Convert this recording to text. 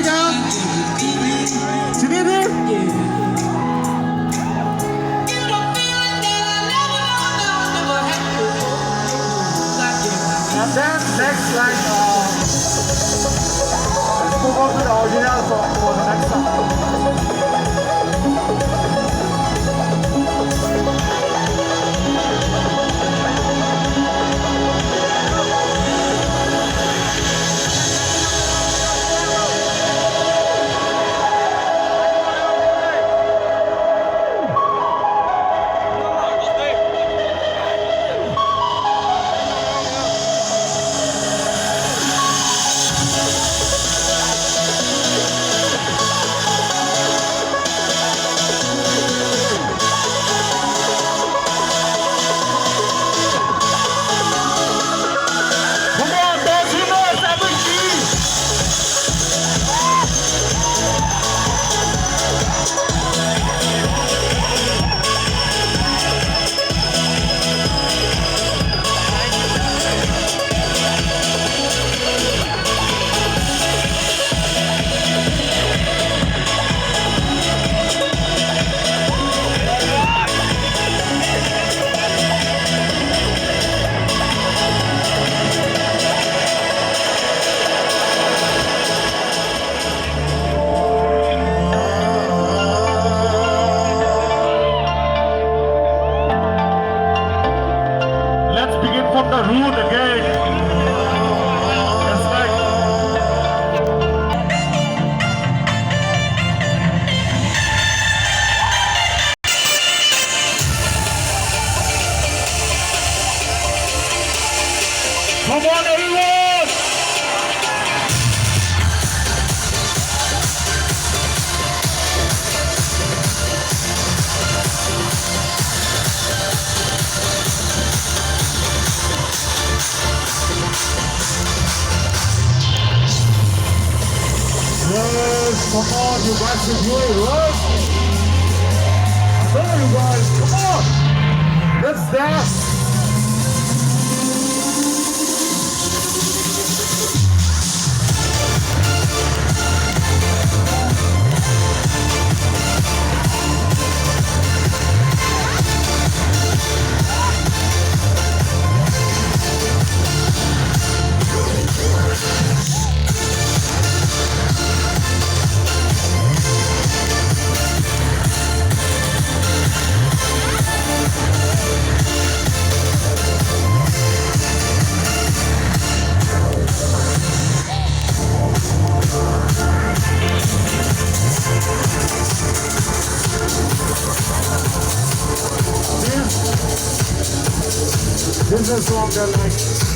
down. Trinity? And then next line, let's move on to the original song for the next song. From the root again. That's right. Come on, everyone! Yes, come on, you guys can do it, right? Come on, you guys, come on! Let's dance! This is a song that like